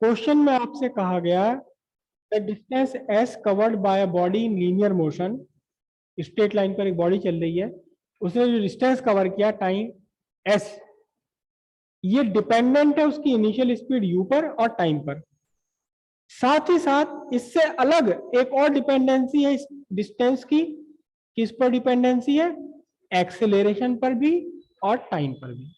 Question में आपसे कहा गया the distance S covered by a body in linear motion, straight line पर एक बॉडी चल रही है, उसने जो डिस्टेंस कवर किया टाइम एस, ये डिपेंडेंट है उसकी इनिशियल स्पीड यू पर और टाइम पर। साथ ही साथ इससे अलग एक और डिपेंडेंसी है इस डिस्टेंस की। किस पर डिपेंडेंसी है? एक्सेलरेशन पर भी और टाइम पर भी।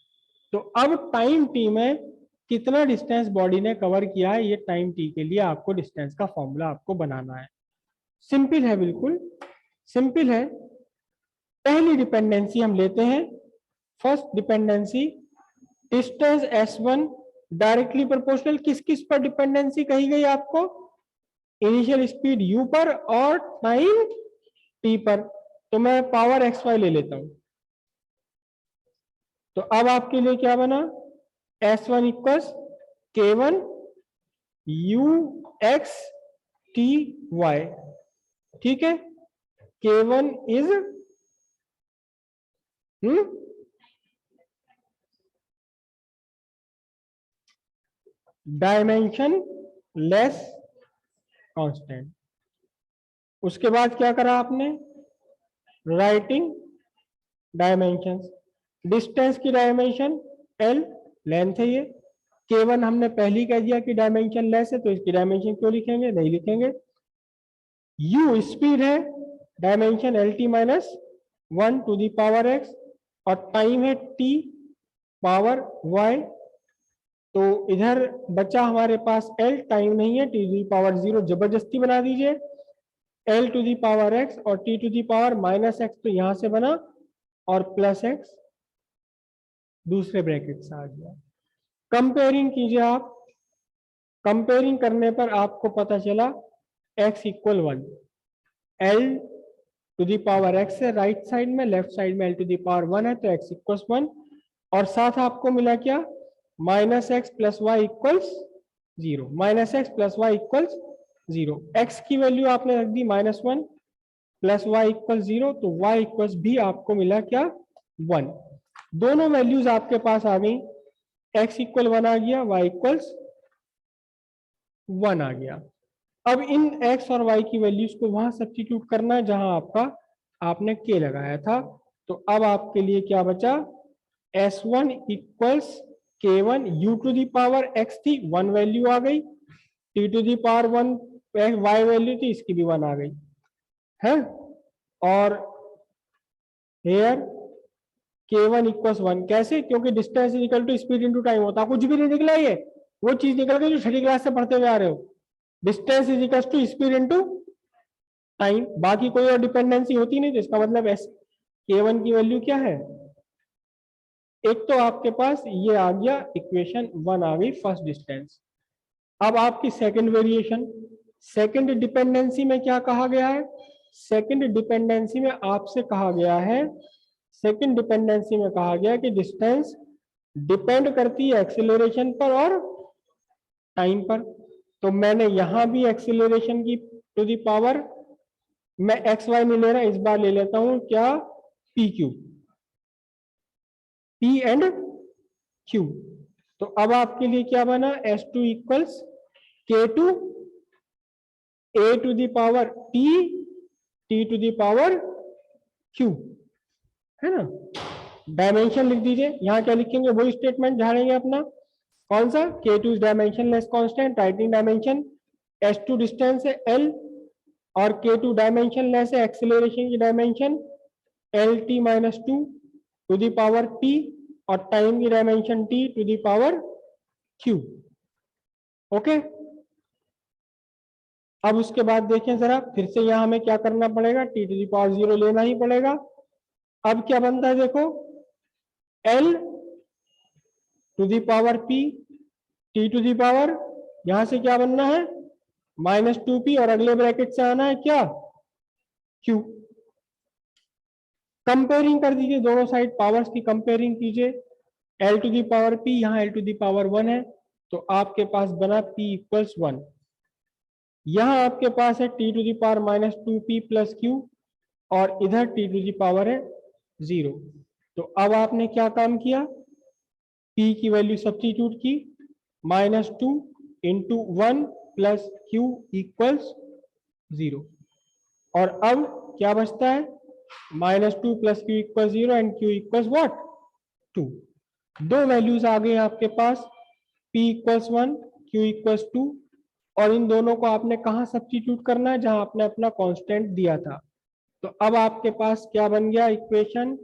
तो अब टाइम टी में कितना डिस्टेंस बॉडी ने कवर किया है, ये टाइम टी के लिए आपको डिस्टेंस का फॉर्मूला आपको बनाना है। सिंपल है, बिल्कुल सिंपल है। पहली डिपेंडेंसी हम लेते हैं, first dependency distance S1 directly proportional किस किस पर डिपेंडेंसी कही गई आपको? इनिशियल स्पीड u पर और टाइम t पर। तो मैं पावर xy ले लेता हूं। तो अब आपके लिए क्या बना? S1 equals K1 u x t y। ठीक है, K1 is dimensionless constant. उसके बाद क्या करा आपने? Writing dimensions. डिस्टेंस की डायमेंशन L, लेंथ है ये। K1 हमने पहली कह दिया कि डायमेंशन लेस है, तो इसकी डायमेंशन क्यों लिखेंगे? नहीं लिखेंगे। U स्पीड है, dimension LT minus 1 to the power x, और टाइम है T पावर y। तो इधर बचा हमारे पास L, टाइम नहीं है, T टू दी पावर 0 जबरदस्ती बना दीजिए, L to the power x और T to the power minus x, तो यहां से बना, और प्लस x दूसरे ब्रैकेट से आ गया। कंपेयरिंग कीजिए आप, कंपेयरिंग करने पर आपको पता चला x equal 1, L to the power x है राइट साइड में, लेफ्ट साइड में L टू दी पावर 1 है, तो x इक्वल्स 1, और साथ आपको मिला क्या? Minus x plus y equals 0, minus x plus y equals 0। X की वैल्यू आपने रख दी -1 प्लस वाई इक्वल 0, तो वाई इक्वल्स भी आपको मिला क्या? 1। दोनों वैल्यूज आपके पास आ गई, एक्स इक्वल 1 आ गया, वाई इक्वल्स 1 आ गया। अब इन एक्स और वाई की वैल्यूज को वहां सब्स्टिट्यूट करना है जहां आपने के लगाया था। तो अब आपके लिए क्या बचा? S1 equals K1 u to the power x थी, 1 वैल्यू आ गई, t to the power 1 y value थी, इसकी भी 1 आ गई है। और हेयर K1 इक्वल्स 1, कैसे? क्योंकि distance is equal to speed into time होता। कुछ भी नहीं निकला, ये वो चीज निकल गई जो छठी क्लास से पढ़ते हुए आ रहे हो। Distance is equal to speed into time, बाकी कोई और डिपेंडेंसी होती नहीं। तो इसका मतलब K1 की वैल्यू क्या है? एक तो आपके पास ये आ गया, इक्वेशन 1 आ गई फर्स्ट डिस्टेंस। अब आपकी सेकंड वेरिएशन, सेकंड डिपेंडेंसी में क्या कहा गया है? सेकंड डिपेंडेंसी में आपसे कहा गया है, सेकंड डिपेंडेंसी में कहा गया कि डिस्टेंस डिपेंड करती है एक्सेलरेशन पर और टाइम पर। तो मैंने यहां भी एक्सेलरेशन की टू दी पावर, मैं एक्स वाई नहीं ले रहा, इस बार ले लेता हूं क्या? P Q, P and Q. तो अब आपके लिए क्या बना? S2 equals K2 A to the power T, T to the power Q, है ना? डायमेंशन लिख दीजिए, यहां क्या लिखेंगे? वही स्टेटमेंट झाड़ेंगे अपना। कौन सा? K2 is dimensionless constant, writing dimension. S2 distance है L, और K2 डायमेंशन लेस है, एक्सेलरेशन की dimension LT minus 2 to the power T, और टाइम की dimension T to the power Q। Okay, अब उसके बाद देखें जरा, फिर से यहां हमें क्या करना पड़ेगा? T टू दी पावर 0 लेना ही पड़ेगा। अब क्या बनता है देखो, L to the power P, T to the power, यहां से क्या बनना है? -2P, और अगले ब्रैकेट से आना है क्या? Q। कंपेयरिंग कर दीजिए दोनों साइड, पावर्स की कंपेयरिंग कीजिए। L to the power P, यहाँ L टू दी पावर 1 है, तो आपके पास बना P इक्वल्स 1। यहां आपके पास है T to the power -2P plus Q, और इधर T टू दी पावर है 0। तो अब आपने क्या काम किया? P की वैल्यू सब्स्टिट्यूट की, -2 इंटू 1 प्लस क्यू इक्वल्स 0। और अब क्या बचता है, -2 plus Q equal 0 and Q equals what 2। दो वैल्यूज आ गई आपके पास, p इक्वल्स 1 q इक्वल्स 2, और इन दोनों को आपने कहाँ सब्स्टिट्यूट करना है, जहां आपने अपना कांस्टेंट दिया था। तो अब आपके पास क्या बन गया इक्वेशन,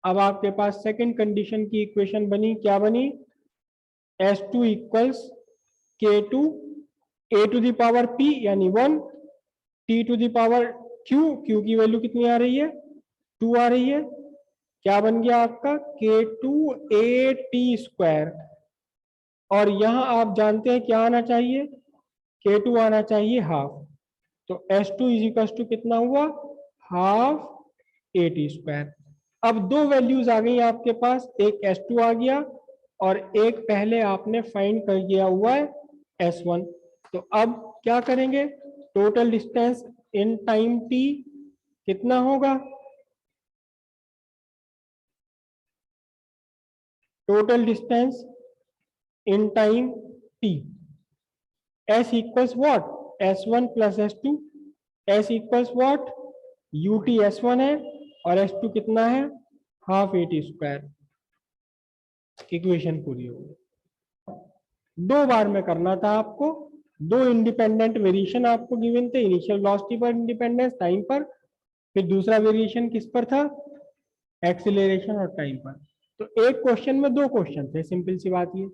अब आपके पास सेकंड कंडीशन की इक्वेशन बनी, क्या बनी, S2 equals K2 a to the power p यानी 1, t to the power q, q की वैल्यू कितनी आ रही है, 2 आ रही है। क्या बन गया आपका K2 a t²। और यहां आप जानते हैं क्या आना चाहिए, K2 आना चाहिए हाफ। तो S2 इज इक्वल टू कितना हुआ, हाफ a t²। अब दो वैल्यूज आ गई आपके पास, एक S2 आ गया और एक पहले आपने फाइंड कर दिया हुआ है S1। तो अब क्या करेंगे, total distance in time t कितना होगा, total distance in time t, s equals what, s1 plus s2, s equals what, ut s1 है और s2 कितना है, हाफ a t²। इक्वेशन पूरी हो गई। दो बार में करना था आपको, दो इंडिपेंडेंट वेरिएशन आपको गिवन थे, इनिशियल वेलोसिटी पर इंडिपेंडेंस टाइम पर, फिर दूसरा वेरिएशन किस पर था, एक्सीलरेशन और टाइम पर। तो एक क्वेश्चन में दो क्वेश्चन थे, सिंपल सी बात ये।